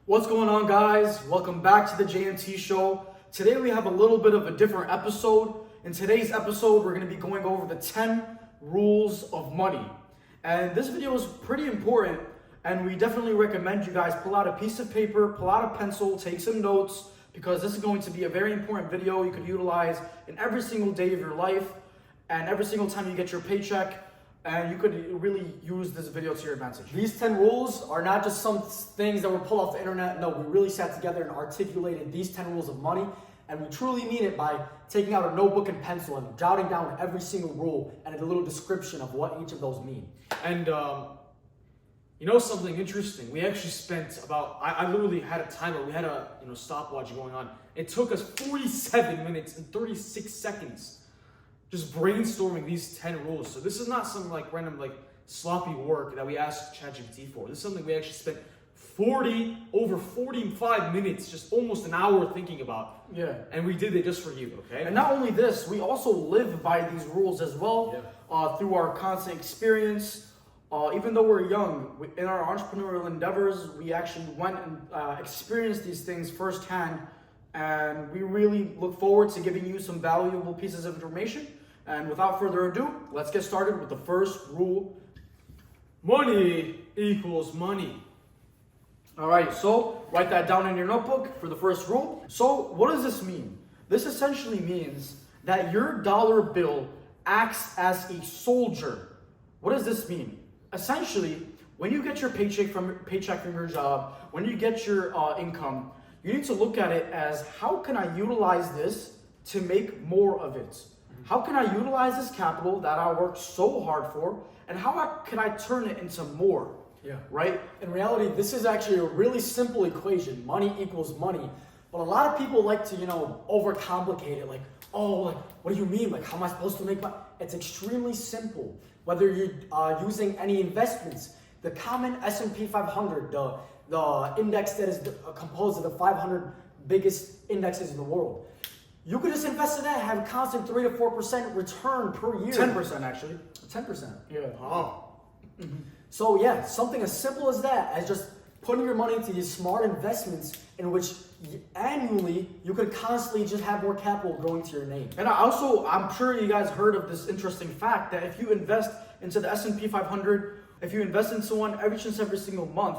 What's going on, guys? Welcome back to the JMT Show. Today we have a little bit of a different episode. In today's episode, we're going to be going over the 10 rules of money. And this video is pretty important, and we definitely recommend you guys pull out a piece of paper, pull out a pencil, take some notes, because this is going to be a very important video you could utilize in every single day of your life and every single time you get your paycheck. And you could really use this video to your advantage. These 10 rules are not just some things that were pulled off the internet. No, we really sat together and articulated these 10 rules of money. And we truly mean it by taking out a notebook and pencil and jotting down every single rule and a little description of what each of those mean. And you know something interesting? We actually spent about, I literally had a timer, we had a stopwatch going on. It took us 47 minutes and 36 seconds just brainstorming these 10 rules. So this is not some random sloppy work that we asked ChatGPT for. This is something we actually spent over 45 minutes, just almost an hour thinking about. Yeah. And we did it just for you, okay? And not only this, we also live by these rules as well through our constant experience. Even though we're young, in our entrepreneurial endeavors, we actually went and experienced these things firsthand. And we really look forward to giving you some valuable pieces of information. And without further ado, let's get started with the first rule. Money equals money. All right, so write that down in your notebook for the first rule. So what does this mean? This essentially means that your dollar bill acts as a soldier. What does this mean? Essentially, when you get your paycheck from your job, when you get your income, you need to look at it as, how can I utilize this to make more of it? How can I utilize this capital that I worked so hard for, and how can I turn it into more? Yeah. Right? In reality, this is actually a really simple equation. Money equals money. But a lot of people like to, overcomplicate it. What do you mean? How am I supposed to make money? It's extremely simple. Whether you're using any investments, the common S&P 500, the index that is composed of the 500 biggest indexes in the world. You could just invest in that and have a constant 3 to 4% return per year. 10% actually. 10%. Yeah. Oh. Mm-hmm. So yeah, something as simple as that, as just putting your money into these smart investments in which annually you could constantly just have more capital growing to your name. And I'm sure you guys heard of this interesting fact that if you invest into the S&P 500, if you invest into one every single month,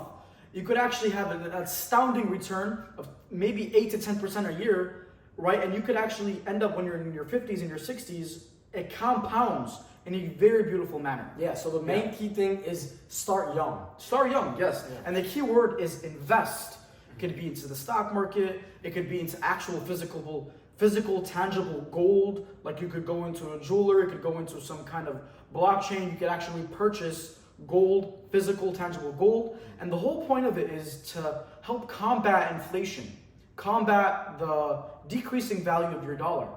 you could actually have an astounding return of maybe 8 to 10% a year, right? And you could actually end up, when you're in your 50s and your 60s, it compounds in a very beautiful manner. Yeah, so the main key thing is start young. Start young, yes. Yeah. And the key word is invest. It could be into the stock market. It could be into actual physical, tangible gold. Like you could go into a jeweler. It could go into some kind of blockchain. You could actually purchase gold, physical, tangible gold. And the whole point of it is to help combat inflation, combat the decreasing value of your dollar.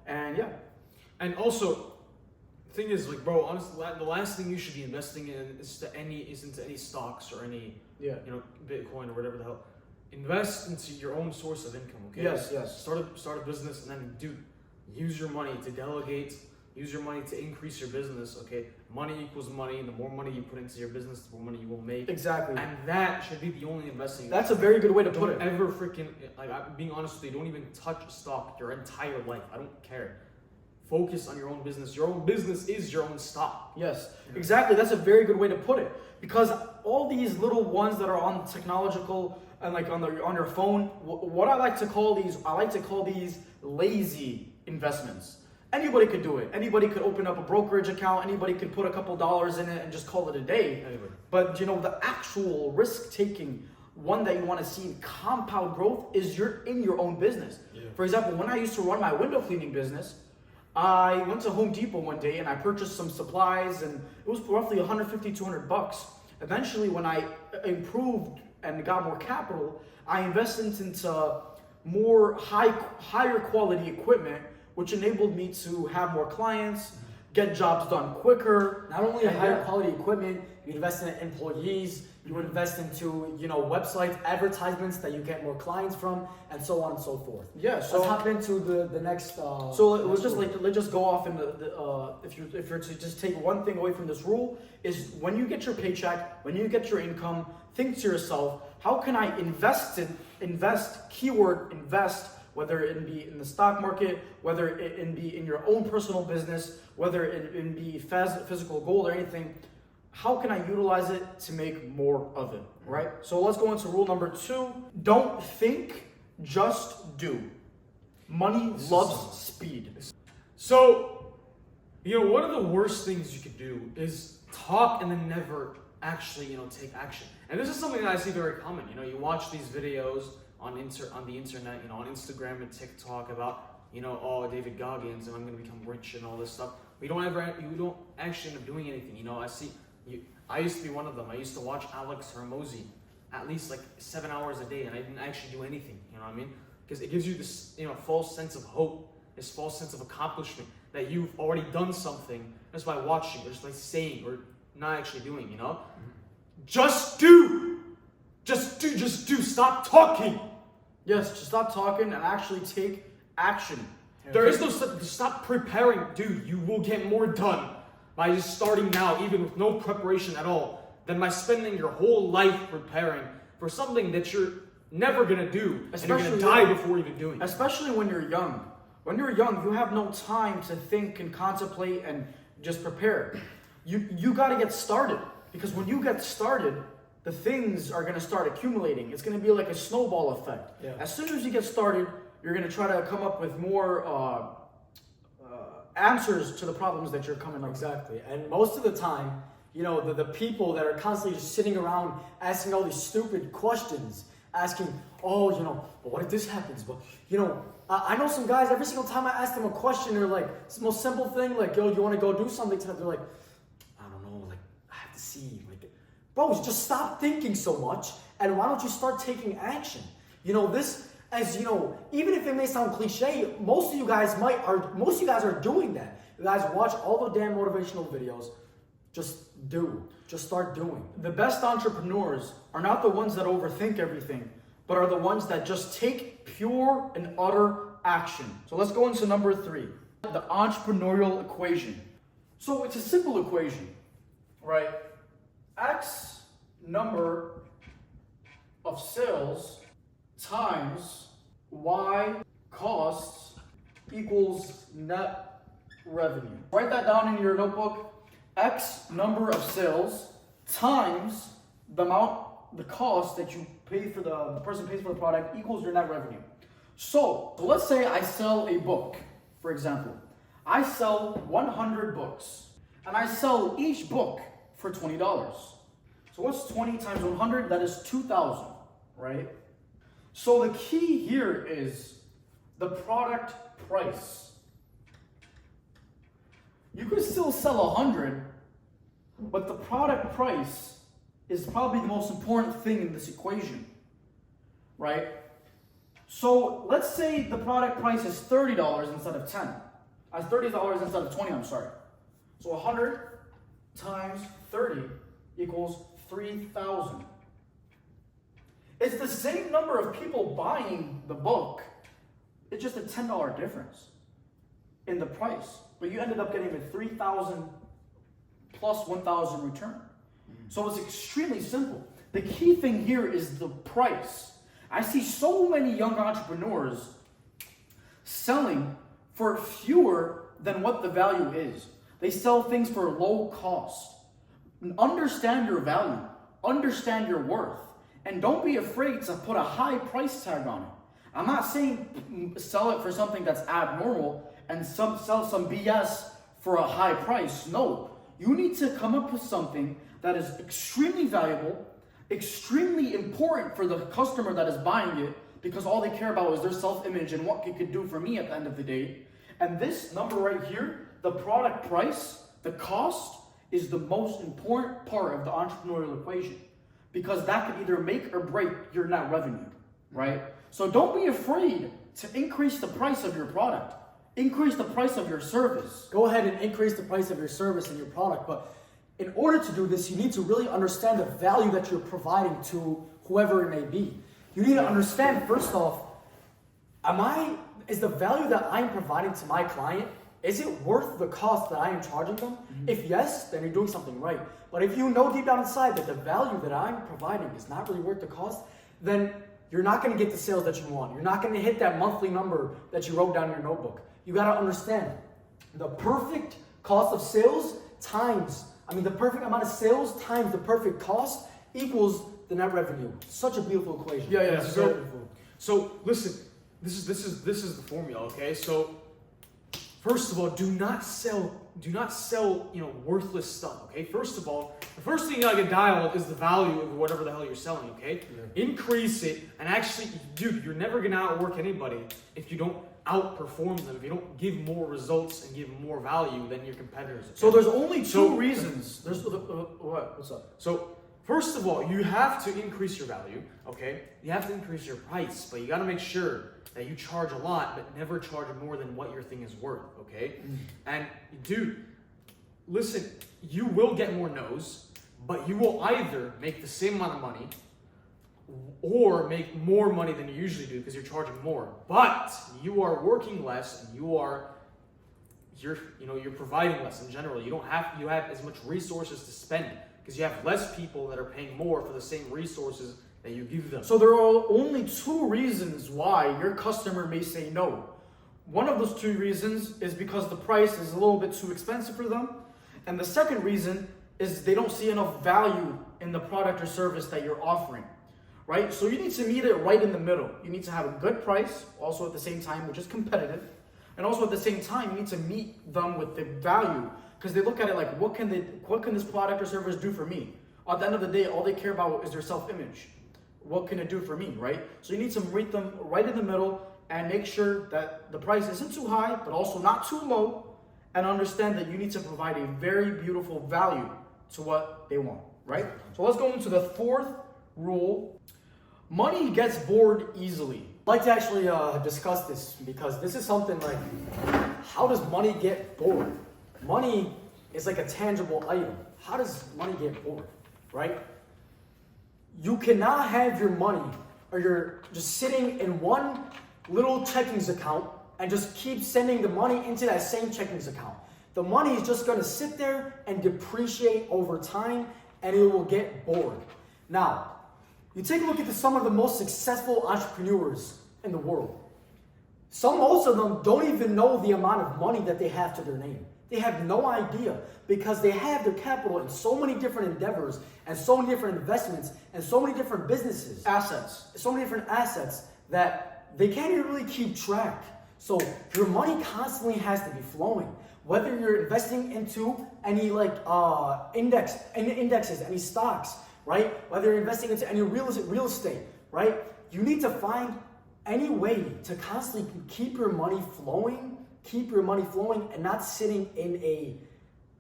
And yeah. And also, the thing is, bro, honestly, the last thing you should be investing in is into any stocks or any, Bitcoin or whatever the hell. Invest into your own source of income, okay? Yes. Start a business, and then use your money to delegate. Use your money to increase your business, okay? Money equals money, and the more money you put into your business, the more money you will make. Exactly. And that should be the only investing. That's a very good way to put it. Don't ever freaking, I'm being honest with you, don't even touch stock your entire life. I don't care. Focus on your own business. Your own business is your own stock. Yes, exactly. That's a very good way to put it. Because all these little ones that are on technological and on your phone, what I like to call these lazy investments. Anybody could do it. Anybody could open up a brokerage account. Anybody could put a couple dollars in it and just call it a day. Anybody. But the actual risk-taking one that you want to see compound growth is you're in your own business. Yeah. For example, when I used to run my window cleaning business, I went to Home Depot one day and I purchased some supplies, and it was roughly $150, $200. Eventually, when I improved and got more capital, I invested into more higher quality equipment, which enabled me to have more clients, get jobs done quicker. Not only higher quality equipment, you invest in employees, you invest into, you know, websites, advertisements that you get more clients from, and so on and so forth. Yeah, so let's hop into the next. So let's just rule. let's just go off into if you're to just take one thing away from this rule is when you get your paycheck, when you get your income, think to yourself, how can I invest, keyword invest, whether it be in the stock market, whether it be in your own personal business, whether it be physical gold or anything. How can I utilize it to make more of it, right? So let's go into rule number 2. Don't think, just do. Money loves speed. So, you know, one of the worst things you could do is talk and then never actually, you know, take action. And this is something that I see very common. You know, you watch these videos on the internet, you know, on Instagram and TikTok about, you know, oh, David Goggins and I'm going to become rich and all this stuff. You don't actually end up doing anything. You know, I used to be one of them. I used to watch Alex Hormozy at least like 7 hours a day, and I didn't actually do anything. You know what I mean? Because it gives you this, you know, false sense of hope, this false sense of accomplishment that you've already done something just by watching, or just by saying, or not actually doing. You know, just do, just do. Stop talking. Yes, just stop talking and actually take action. There is no stop preparing, dude. You will get more done by just starting now, even with no preparation at all, than by spending your whole life preparing for something that you're never gonna do, and you're gonna die before even doing it. Especially when you're young. When you're young, you have no time to think and contemplate and just prepare. You got to get started, because when you get started, the things are going to start accumulating. It's going to be like a snowball effect. Yeah. As soon as you get started, you're going to try to come up with more answers to the problems that you're coming up with. Exactly. And most of the time, you know, the people that are constantly just sitting around asking all these stupid questions, asking, oh, you know, well, what if this happens? But, you know, I know some guys, every single time I ask them a question, they're like, it's the most simple thing, like, yo, you want to go do something tonight? They're like, I don't know, like, I have to see. Like, bro, just stop thinking so much, and why don't you start taking action? You know, this, as you know, even if it may sound cliche, most of you guys are doing that. You guys watch all the damn motivational videos. Just do. Just start doing. The best entrepreneurs are not the ones that overthink everything, but are the ones that just take pure and utter action. So let's go into number 3, the entrepreneurial equation. So it's a simple equation, right? X number of sales times Y costs equals net revenue. Write that down in your notebook. X number of sales times the cost that you pay for the person pays for the product equals your net revenue. So let's say I sell a book, for example. I sell 100 books, and I sell each book for $20. So what's 20 times 100? That is 2,000, right? So the key here is the product price. You could still sell 100, but the product price is probably the most important thing in this equation, right? So let's say the product price is $30 instead of 10. $30 instead of 20, I'm sorry. So 100 times 30 equals 3,000. It's the same number of people buying the book. It's just a $10 difference in the price. But you ended up getting a 3,000 plus 1,000 return. So it's extremely simple. The key thing here is the price. I see so many young entrepreneurs selling for fewer than what the value is. They sell things for low cost. Understand your value. Understand your worth. And don't be afraid to put a high price tag on it. I'm not saying sell it for something that's abnormal and sell some BS for a high price. No. You need to come up with something that is extremely valuable, extremely important for the customer that is buying it, because all they care about is their self-image and what it could do for me at the end of the day. And this number right here, the product price, the cost, is the most important part of the entrepreneurial equation, because that could either make or break your net revenue, right? So don't be afraid to increase the price of your product. Increase the price of your service. Go ahead and increase the price of your service and your product, but In order to do this, you need to really understand the value that you're providing to whoever it may be. You need to understand, first off, is the value that I'm providing to my client, is it worth the cost that I am charging them? If yes, then you're doing something right. But if you know deep down inside that the value that I'm providing is not really worth the cost, then you're not going to get the sales that you want. You're not going to hit that monthly number that you wrote down in your notebook. You got to understand the perfect cost of sales the perfect amount of sales times the perfect cost equals the net revenue. Such a beautiful equation. Yeah. So listen, this is the formula, okay? So first of all, do not sell worthless stuff, okay? First of all, the first thing you gotta get dialed is the value of whatever the hell you're selling, okay? Yeah. Increase it, and actually, dude, you're never gonna outwork anybody if you don't outperform them, if you don't give more results and give more value than your competitors. Okay? So there's only two reasons. There's what? What's up? So first of all, you have to increase your value, okay? You have to increase your price, but you got to make sure that you charge a lot, but never charge more than what your thing is worth, okay? And dude, listen, you will get more no's, but you will either make the same amount of money or make more money than you usually do because you're charging more. But you are working less and you're providing less in general. You have as much resources to spend because you have less people that are paying more for the same resources that you give them. So there are only two reasons why your customer may say no. One of those two reasons is because the price is a little bit too expensive for them. And the second reason is they don't see enough value in the product or service that you're offering. Right? So you need to meet it right in the middle. You need to have a good price, also at the same time, which is competitive. And also at the same time, you need to meet them with the value. Because they look at it like, what can this product or service do for me? At the end of the day, all they care about is their self-image. What can it do for me, right? So you need to meet them right in the middle and make sure that the price isn't too high, but also not too low. And understand that you need to provide a very beautiful value to what they want, right? So let's go into the fourth rule. Money gets bored easily. I'd like to actually discuss this because this is something like, how does money get bored? Money is like a tangible item. How does money get bored, right? You cannot have your money or you're just sitting in one little checkings account and just keep sending the money into that same checkings account. The money is just going to sit there and depreciate over time and it will get bored. Now, you take a look at some of the most successful entrepreneurs in the world. Most of them don't even know the amount of money that they have to their name. They have no idea because they have their capital in so many different endeavors and so many different investments and so many different businesses. So many different assets that they can't even really keep track. So your money constantly has to be flowing. Whether you're investing into any indexes, any stocks, right? Whether you're investing into any real estate, right? You need to find any way to constantly keep your money flowing and not sitting in a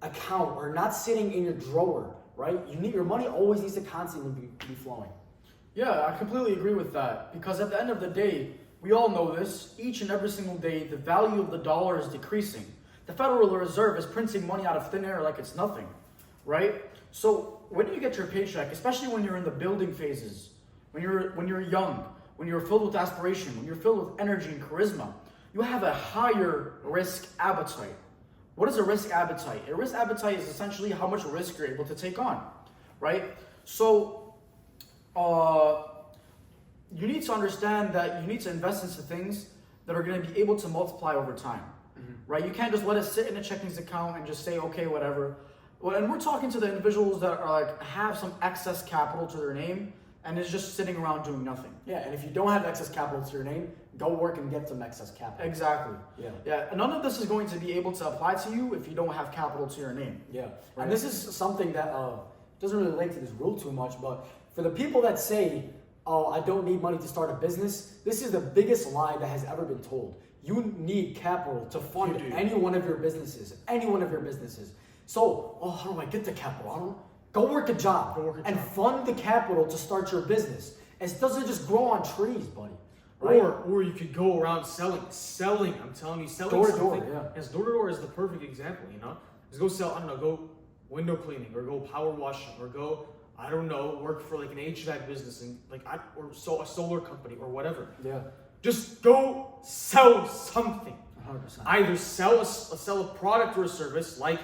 account or not sitting in your drawer, right? Your money always needs to constantly be flowing. Yeah, I completely agree with that because at the end of the day, we all know this, each and every single day, the value of the dollar is decreasing. The Federal Reserve is printing money out of thin air like it's nothing, right? So when you get your paycheck, especially when you're in the building phases, when you're young, when you're filled with aspiration, when you're filled with energy and charisma, you have a higher risk appetite. What is a risk appetite? A risk appetite is essentially how much risk you're able to take on, right? So you need to understand that you need to invest into things that are going to be able to multiply over time, right? You can't just let it sit in a checkings account and just say, okay, whatever. Well, and we're talking to the individuals that are have some excess capital to their name and is just sitting around doing nothing. Yeah, and if you don't have excess capital to your name, go work and get some excess capital. Exactly. Yeah. And none of this is going to be able to apply to you if you don't have capital to your name. Yeah. Right? And this is something that doesn't really relate to this rule too much, but for the people that say, oh, I don't need money to start a business, this is the biggest lie that has ever been told. You need capital to fund any one of your businesses. So, how do I get the capital? Go work a job and fund the capital to start your business. It doesn't just grow on trees, buddy. Right? Or you could go around selling. I'm telling you, selling door to something. door, yeah. Yes, door to door is the perfect example. Just go sell. I don't know. Go window cleaning, or go power washing, or go, I don't know, work for like an HVAC business and or a solar company or whatever. Yeah. Just go sell something. 100%. Either sell a product or a service like,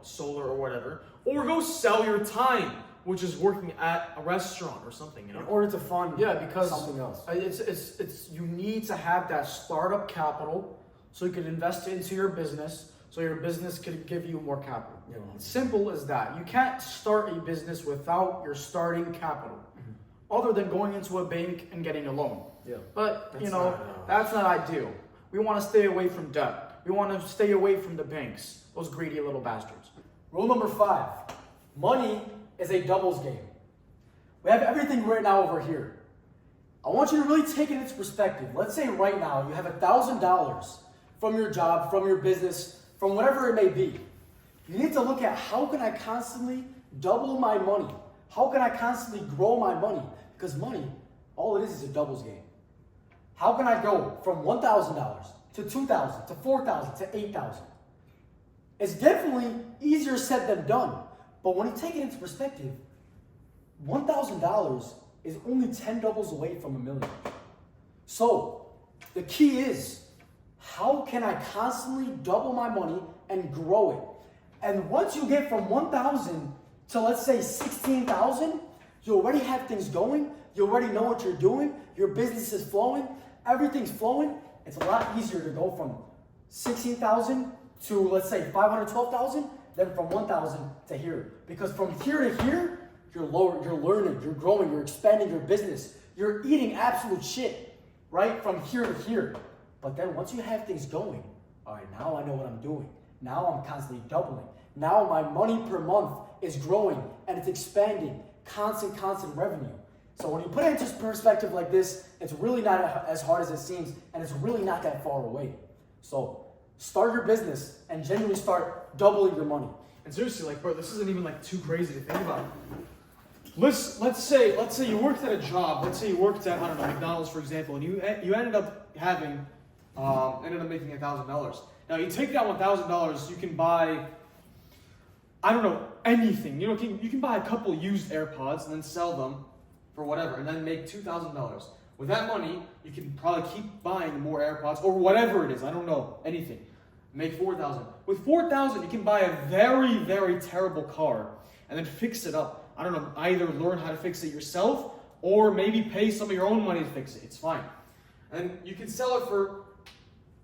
solar or whatever, or go sell your time, which is working at a restaurant or something, In order to fund because something else. it's you need to have that startup capital so you can invest into your business, so your business can give you more capital. Yeah. Simple as that. You can't start a business without your starting capital, other than going into a bank and getting a loan. Yeah. But That's that's not ideal. We want to stay away from debt. We want to stay away from the banks, those greedy little bastards. Rule number 5, money is a doubles game. We have everything right now over here. I want you to really take it into perspective. Let's say right now you have $1,000 from your job, from your business, from whatever it may be. You need to look at how can I constantly double my money? How can I constantly grow my money? Because money, all it is a doubles game. How can I go from $1,000 to $2,000 to $4,000 to $8,000? It's definitely easier said than done. But when you take it into perspective, $1,000 is only 10 doubles away from $1 million. So the key is, how can I constantly double my money and grow it? And once you get from 1,000 to, let's say, 16,000, you already have things going. You already know what you're doing. Your business is flowing. Everything's flowing. It's a lot easier to go from 16,000 to, let's say, 512,000 than from 1,000 to here. Because from here to here, you're learning, you're growing, you're expanding your business. You're eating absolute shit, right? From here to here. But then once you have things going, all right, now I know what I'm doing. Now I'm constantly doubling. Now my money per month is growing and it's expanding. Constant revenue. So when you put it into perspective like this, it's really not as hard as it seems, and it's really not that far away. So start your business and genuinely start doubling your money. And seriously, like, bro, this isn't even like too crazy to think about. Let's say you worked at a job. Let's say you worked at, I don't know, McDonald's, for example, and you ended up making $1,000. Now you take that $1,000, you can buy, I don't know, anything. You can buy a couple used AirPods and then sell them for whatever, and then make $2,000. With that money, you can probably keep buying more AirPods or whatever it is. I don't know, anything. Make $4,000. With $4,000, you can buy a very, very terrible car and then fix it up. I don't know, either learn how to fix it yourself or maybe pay some of your own money to fix it. It's fine. And you can sell it for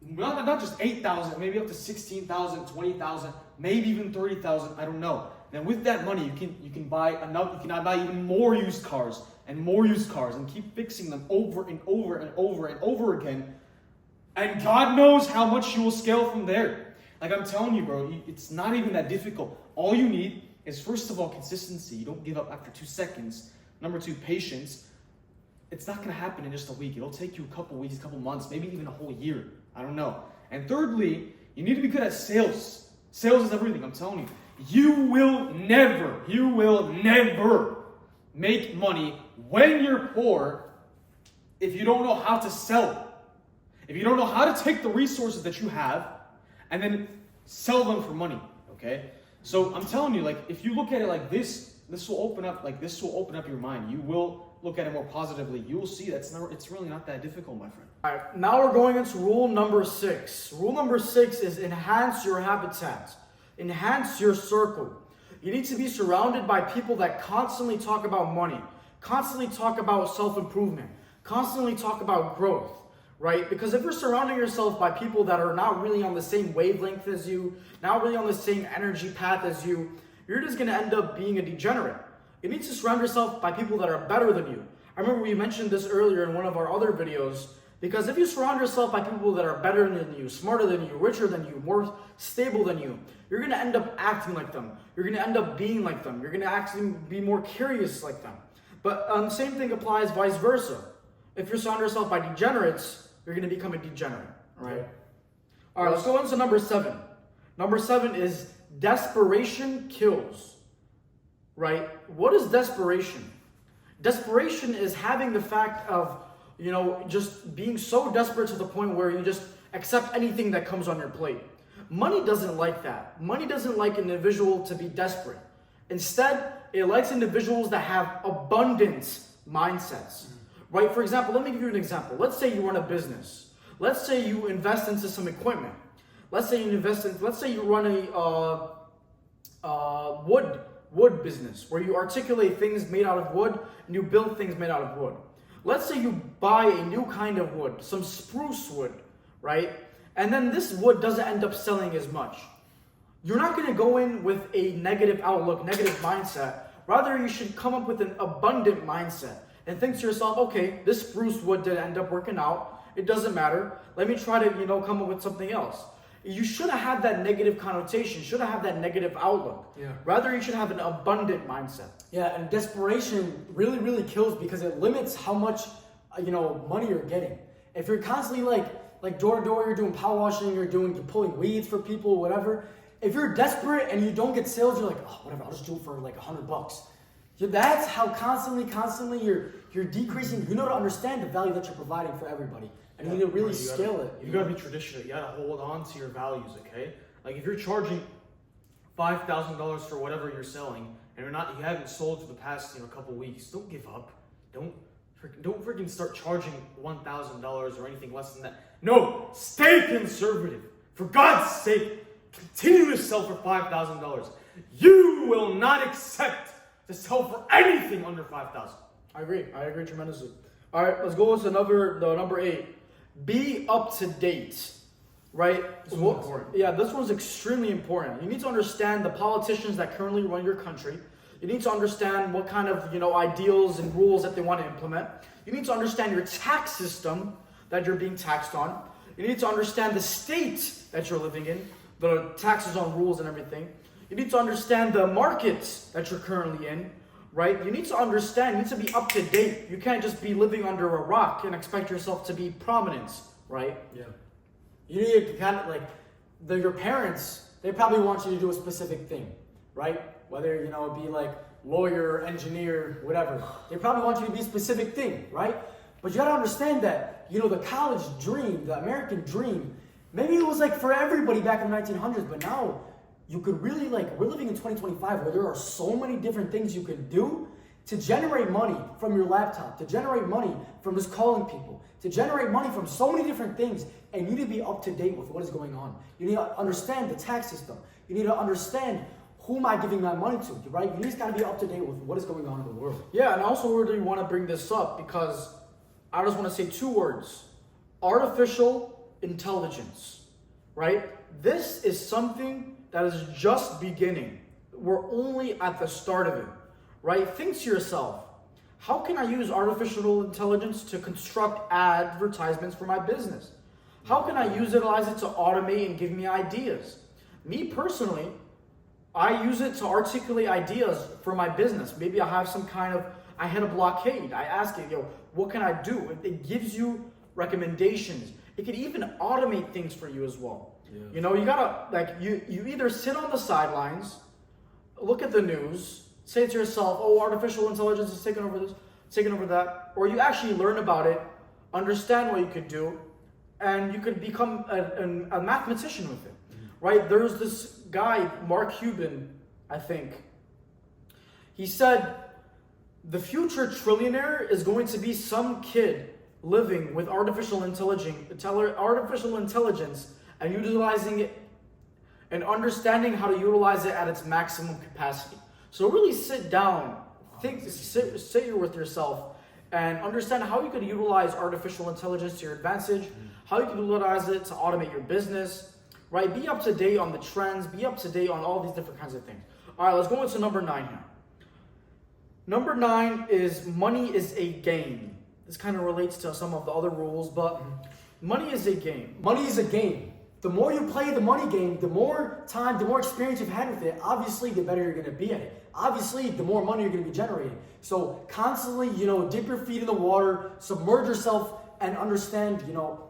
not just $8,000, maybe up to $16,000, $20,000, maybe even $30,000. I don't know. Then with that money, you can buy enough. You can buy even more used cars and more used cars and keep fixing them over and over and over and over again. And God knows how much you will scale from there. Like I'm telling you, bro, it's not even that difficult. All you need is, first of all, consistency. You don't give up after 2 seconds. Number 2, patience. It's not going to happen in just a week. It'll take you a couple weeks, a couple months, maybe even a whole year. I don't know. And thirdly, you need to be good at sales. Sales is everything, I'm telling you. You will never make money when you're poor if you don't know how to sell it. If you don't know how to take the resources that you have and then sell them for money, okay? So I'm telling you, like, if you look at it like this will open up your mind. You will look at it more positively. You will see it's really not that difficult, my friend. All right, now we're going into rule number 6. Rule number 6 is enhance your habitat. Enhance your circle. You need to be surrounded by people that constantly talk about money, constantly talk about self-improvement, constantly talk about growth, right? Because if you're surrounding yourself by people that are not really on the same wavelength as you, not really on the same energy path as you, you're just going to end up being a degenerate. You need to surround yourself by people that are better than you. I remember we mentioned this earlier in one of our other videos, because if you surround yourself by people that are better than you, smarter than you, richer than you, more stable than you, you're going to end up acting like them. You're going to end up being like them. You're going to actually be more curious like them. But the same thing applies vice versa. If you surround yourself by degenerates, you're going to become a degenerate, right? All right, let's go into number 7. Number 7 is desperation kills, right? What is desperation? Desperation is having the fact of, just being so desperate to the point where you just accept anything that comes on your plate. Money doesn't like that. Money doesn't like an individual to be desperate. Instead, it likes individuals that have abundant mindsets, right? For example, let me give you an example. Let's say you run a business. Let's say you invest into some equipment. Let's say you run a wood business where you articulate things made out of wood and you build things made out of wood. Let's say you buy a new kind of wood, some spruce wood, right? And then this wood doesn't end up selling as much. You're not going to go in with a negative outlook, negative mindset. Rather, you should come up with an abundant mindset and think to yourself, okay, this spruce wood didn't end up working out. It doesn't matter. Let me try to, come up with something else. You shouldn't have that negative connotation. You shouldn't have that negative outlook. Yeah. Rather, you should have an abundant mindset. Yeah, and desperation really, really kills because it limits how much, money you're getting. If you're constantly like door to door, you're doing power washing, you're pulling weeds for people, whatever. If you're desperate and you don't get sales, you're like, oh, whatever, I'll just do it for like $100. That's how constantly you're decreasing. You know to understand the value that you're providing for everybody. And you need to really scale it. You gotta be traditional. You gotta hold on to your values, okay? Like if you're charging $5,000 for whatever you're selling, and you haven't sold for the past couple weeks, don't give up. Don't freaking start charging $1,000 or anything less than that. No, stay conservative. For God's sake, continue to sell for $5,000. You will not accept to sell for anything under $5,000. I agree tremendously. All right, let's go to number 8. Be up to date, right? This one's important. Yeah, this one's extremely important. You need to understand the politicians that currently run your country. You need to understand what kind of ideals and rules that they want to implement. You need to understand your tax system that you're being taxed on. You need to understand the state that you're living in, the taxes on rules and everything. You need to understand the markets that you're currently in, right? You need to understand, you need to be up to date. You can't just be living under a rock and expect yourself to be prominent, right? Yeah. You need to kind of your parents, they probably want you to do a specific thing, right? Whether, it be like lawyer, engineer, whatever. They probably want you to be a specific thing, right? But you gotta understand that, the college dream, the American dream, maybe it was for everybody back in the 1900s, but now you could really we're living in 2025 where there are so many different things you can do to generate money from your laptop, to generate money from just calling people, to generate money from so many different things, and you need to be up to date with what is going on. You need to understand the tax system. You need to understand who am I giving my money to, right? You just got to be up to date with what is going on in the world. Yeah, and I also really want to bring this up because I just want to say 2 words. Artificial intelligence, right? This is something that is just beginning. We're only at the start of it, right? Think to yourself, how can I use artificial intelligence to construct advertisements for my business? How can I utilize it to automate and give me ideas? Me personally, I use it to articulate ideas for my business. Maybe I have I hit a blockade. I ask it, what can I do? It gives you recommendations. It can even automate things for you as well. Yeah. You gotta, you either sit on the sidelines, look at the news, say to yourself, oh, artificial intelligence is taking over this, taking over that, or you actually learn about it, understand what you could do, and you could become a mathematician with it, right? There's this guy, Mark Cuban, I think. He said, the future trillionaire is going to be some kid living with artificial intelligence and utilizing it and understanding how to utilize it at its maximum capacity. So really sit down, sit with yourself and understand how you could utilize artificial intelligence to your advantage, how you can utilize it to automate your business, right? Be up to date on the trends, be up to date on all these different kinds of things. All right, let's go into number 9 here. Number 9 is money is a game. This kind of relates to some of the other rules, but money is a game. Money is a game. The more you play the money game, the more time, the more experience you've had with it, obviously the better you're going to be at it. Obviously, the more money you're going to be generating. So constantly, dip your feet in the water, submerge yourself, and understand,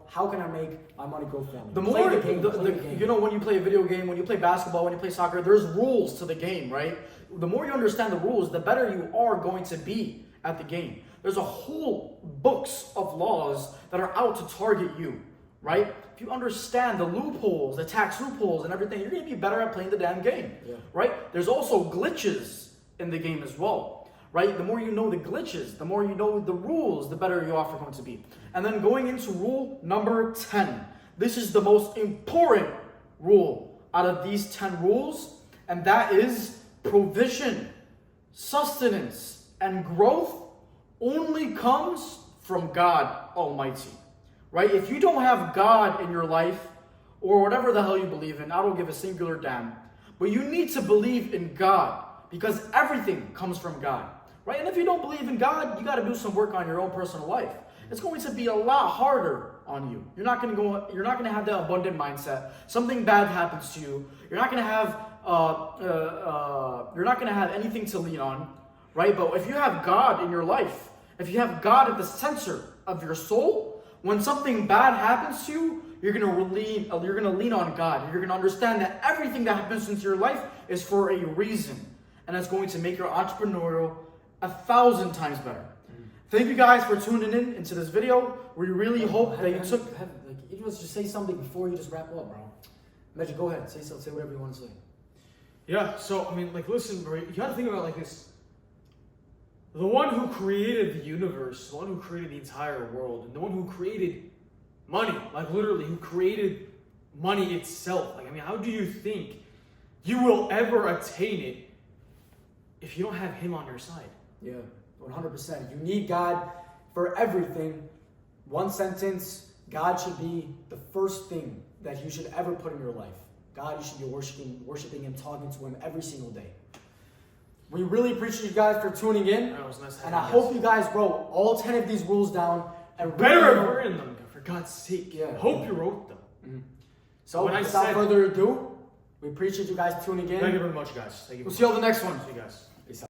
how can I make my money go family? The more the game, when you play a video game, when you play basketball, when you play soccer, there's rules to the game, right? The more you understand the rules, the better you are going to be at the game. There's a whole books of laws that are out to target you, right? If you understand the loopholes, the tax loopholes and everything, you're going to be better at playing the damn game, right? There's also glitches in the game as well, right? The more you know the glitches, the more you know the rules, the better you are going to be. And then going into rule number 10. This is the most important rule out of these 10 rules, and that is provision, sustenance, and growth only comes from God Almighty, right? If you don't have God in your life, or whatever the hell you believe in, I don't give a singular damn, but you need to believe in God, because everything comes from God, right? And if you don't believe in God, you got to do some work on your own personal life. It's going to be a lot harder on you. You're not going to have that abundant mindset. Something bad happens to you. You're not going to have anything to lean on, right? But if you have God in your life, if you have God at the center of your soul, when something bad happens to you, you're going to lean on God. You're going to understand that everything that happens into your life is for a reason, and it's going to make your entrepreneurial 1,000 times better. Thank you guys for tuning in into this video. We really hope that you took. You must just say something before you just wrap up, bro. Magic, go ahead. Say whatever you want to say. Yeah. So I mean, like, listen, bro. You gotta think about it like this. The one who created the universe, the one who created the entire world, and the one who created money, like literally, who created money itself. Like, I mean, how do you think you will ever attain it if you don't have him on your side? Yeah. 100%. You need God for everything. One sentence, God should be the first thing that you should ever put in your life. God, you should be worshiping Him, talking to Him every single day. We really appreciate you guys for tuning in. It was nice, and I hope you guys wrote all 10 of these rules down. And better have written them, for God's sake. Yeah. Hope you wrote them. Mm-hmm. So without further ado, we appreciate you guys tuning in. Thank you very much, guys. Thank you. We'll see you on the next one. See you guys.